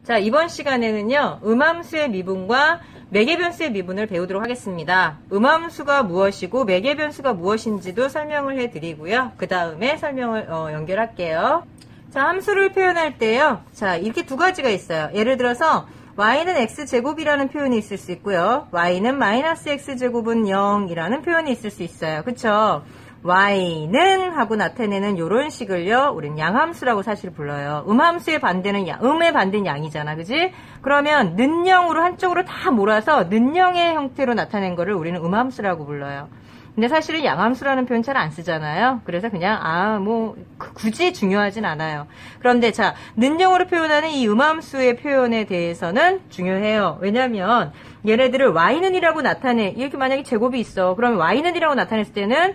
자, 이번 시간에는요, 음함수의 미분과 매개변수의 미분을 배우도록 하겠습니다. 음함수가 무엇이고 매개변수가 무엇인지도 설명을 해드리고요. 그 다음에 설명을 연결할게요. 자, 함수를 표현할 때요. 자, 이렇게 두 가지가 있어요. 예를 들어서 y는 x제곱이라는 표현이 있을 수 있고요. y는 마이너스 x제곱은 0이라는 표현이 있을 수 있어요. 그쵸? y는 하고 나타내는 이런 식을요, 우리는 양함수라고 사실 불러요. 음함수의 반대는 음의 반대는 양이잖아, 그지? 그러면 는영으로 한쪽으로 다 몰아서 는영의 형태로 나타낸 거를 우리는 음함수라고 불러요. 근데 사실은 양함수라는 표현 잘 안 쓰잖아요. 그래서 그냥 굳이 중요하진 않아요. 그런데 자, 는영으로 표현하는 이 음함수의 표현에 대해서는 중요해요. 왜냐하면 얘네들을 y는이라고 이렇게 만약에 제곱이 있어. 그러면 y는이라고 나타냈을 때는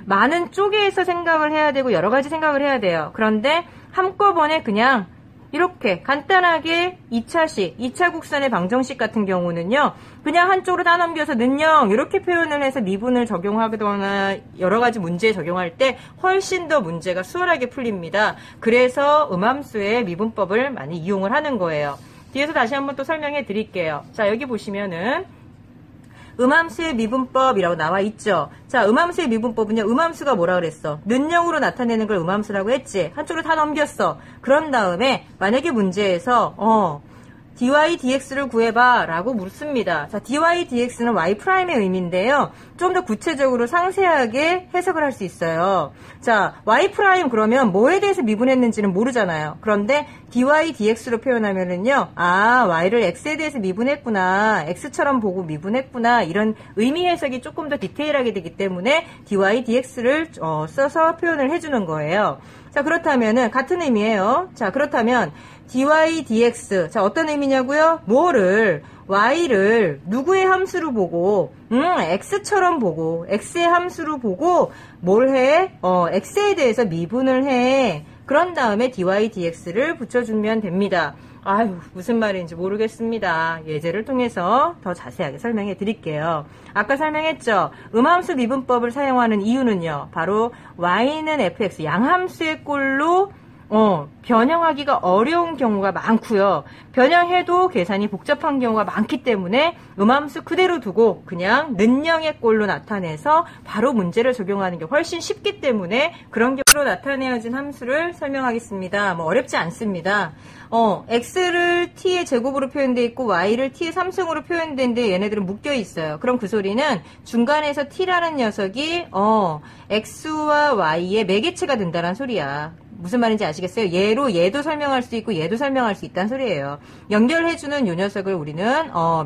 많은 쪽에서 생각을 해야 되고 여러 가지 생각을 해야 돼요. 그런데 한꺼번에 그냥 이렇게 간단하게 2차 곡선의 방정식 같은 경우는요, 그냥 한쪽으로 다 넘겨서 는영 이렇게 표현을 해서 미분을 적용하거나 여러 가지 문제에 적용할 때 훨씬 더 문제가 수월하게 풀립니다. 그래서 음함수의 미분법을 많이 이용을 하는 거예요. 뒤에서 다시 한번 또 설명해 드릴게요. 자, 여기 보시면은 음함수의 미분법이라고 나와 있죠. 자, 음함수의 미분법은요, 음함수가 뭐라 그랬어? 는영으로 나타내는 걸 음함수라고 했지. 한쪽으로 다 넘겼어. 그런 다음에 만약에 문제에서 dy dx를 구해봐 라고 묻습니다. 자, dy dx는 y'의 의미인데요. 좀 더 구체적으로 상세하게 해석을 할 수 있어요. 자, y' 그러면 뭐에 대해서 미분했는지는 모르잖아요. 그런데 dy dx로 표현하면은요, y를 x에 대해서 미분했구나, x처럼 보고 미분했구나, 이런 의미 해석이 조금 더 디테일하게 되기 때문에 dy dx를 써서 표현을 해주는 거예요. 자, 그렇다면은 같은 의미예요. 자, 그렇다면 dy dx, 자, 어떤 의미냐고요? y를 누구의 함수로 보고 x처럼 보고 x의 함수로 보고 뭘 해? x에 대해서 미분을 해. 그런 다음에 dy dx를 붙여주면 됩니다. 아유, 무슨 말인지 모르겠습니다. 예제를 통해서 더 자세하게 설명해 드릴게요. 아까 설명했죠? 음함수 미분법을 사용하는 이유는요, 바로 y는 fx, 양함수의 꼴로 변형하기가 어려운 경우가 많고요. 변형해도 계산이 복잡한 경우가 많기 때문에 음함수 그대로 두고 그냥 는영의 꼴로 나타내서 바로 문제를 적용하는 게 훨씬 쉽기 때문에 그런 경우로 나타내어진 함수를 설명하겠습니다. 어렵지 않습니다. x를 t의 제곱으로 표현되어 있고 y를 t의 3승으로 표현되는데 얘네들은 묶여 있어요. 그럼 그 소리는 중간에서 t라는 녀석이 x와 y의 매개체가 된다는 소리야. 무슨 말인지 아시겠어요? 얘도 설명할 수 있고 얘도 설명할 수 있다는 소리예요. 연결해주는 이 녀석을 우리는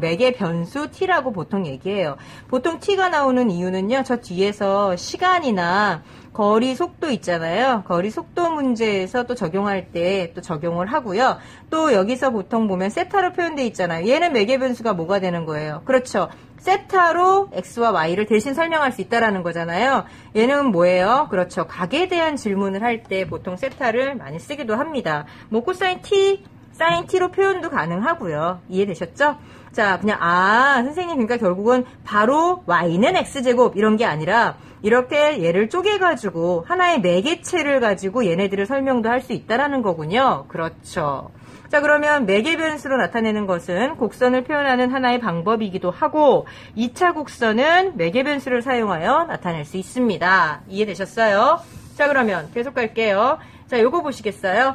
매개 변수 t라고 보통 얘기해요. 보통 t가 나오는 이유는요, 저 뒤에서 시간이나 거리 속도 있잖아요. 거리 속도 문제에서 또 적용할 때 또 적용을 하고요. 또 여기서 보통 보면 세타로 표현되어 있잖아요. 얘는 매개 변수가 뭐가 되는 거예요? 그렇죠. 세타로 x와 y를 대신 설명할 수 있다라는 거잖아요. 얘는 뭐예요? 그렇죠. 각에 대한 질문을 할 때 보통 세타를 많이 쓰기도 합니다. 코사인 t, 사인 t로 표현도 가능하고요. 이해되셨죠? 자, 그냥 선생님, 그러니까 결국은 바로 y는 x제곱 이런 게 아니라 이렇게 얘를 쪼개가지고 하나의 매개체를 가지고 얘네들을 설명도 할 수 있다라는 거군요. 그렇죠. 자, 그러면 매개변수로 나타내는 것은 곡선을 표현하는 하나의 방법이기도 하고 2차 곡선은 매개변수를 사용하여 나타낼 수 있습니다. 이해되셨어요? 자, 그러면 계속 갈게요. 자, 요거 보시겠어요?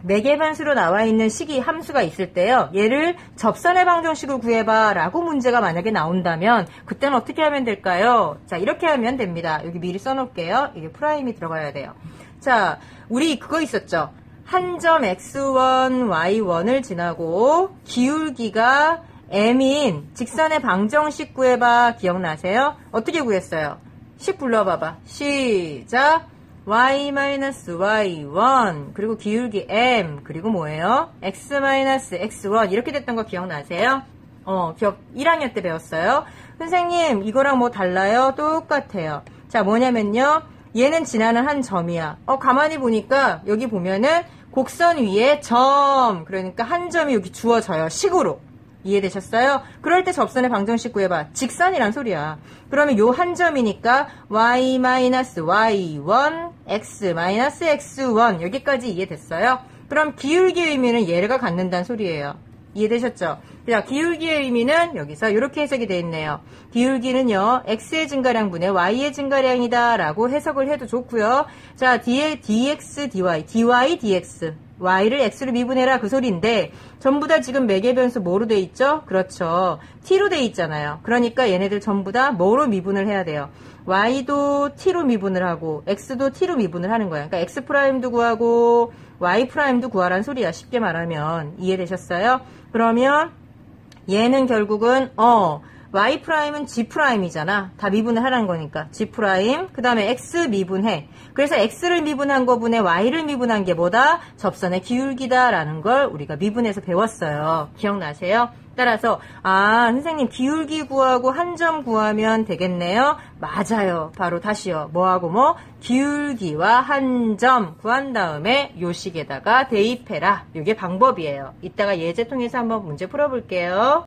매개변수로 나와 있는 식이 함수가 있을 때요, 얘를 접선의 방정식을 구해봐 라고 문제가 만약에 나온다면 그때는 어떻게 하면 될까요? 자, 이렇게 하면 됩니다. 여기 미리 써놓을게요. 이게 프라임이 들어가야 돼요. 자, 우리 그거 있었죠? 한 점 x1, y1을 지나고 기울기가 m인 직선의 방정식 구해봐. 기억나세요? 어떻게 구했어요? 식 불러봐봐. 시작. y-y1 그리고 기울기 m 그리고 뭐예요? x-x1 이렇게 됐던 거 기억나세요? 1학년 때 배웠어요. 선생님, 이거랑 뭐 달라요? 똑같아요. 자, 뭐냐면요, 얘는 지나는 한 점이야. 가만히 보니까 여기 보면은 곡선 위에 점, 그러니까 한 점이 여기 주어져요. 식으로. 이해되셨어요? 그럴 때 접선의 방정식 구해봐. 직선이란 소리야. 그러면 요 한 점이니까 y-y1, x-x1 여기까지 이해됐어요? 그럼 기울기의 의미는 얘가 갖는다는 소리예요. 이해되셨죠? 자, 기울기의 의미는 여기서 이렇게 해석이 되어 있네요. 기울기는요, x의 증가량분의 y의 증가량이다 라고 해석을 해도 좋고요. 자, dx, dy, dy, dx, y를 x로 미분해라 그 소리인데 전부 다 지금 매개변수 뭐로 돼 있죠? 그렇죠. t로 돼 있잖아요. 그러니까 얘네들 전부 다 뭐로 미분을 해야 돼요? y도 t로 미분을 하고 x도 t로 미분을 하는 거야. 그러니까 x'도 구하고 y'도 구하라는 소리야. 쉽게 말하면. 이해되셨어요? 그러면 얘는 결국은 y'은 g'이잖아. 다 미분을 하라는 거니까. g', 그 다음에 x 미분해. 그래서 x를 미분한 거분에 y를 미분한 게 뭐다? 접선의 기울기다라는 걸 우리가 미분해서 배웠어요. 기억나세요? 따라서 선생님 기울기 구하고 한 점 구하면 되겠네요. 맞아요. 바로 다시요. 뭐하고 기울기와 한 점 구한 다음에 요식에다가 대입해라. 이게 방법이에요. 이따가 예제 통해서 한번 문제 풀어볼게요.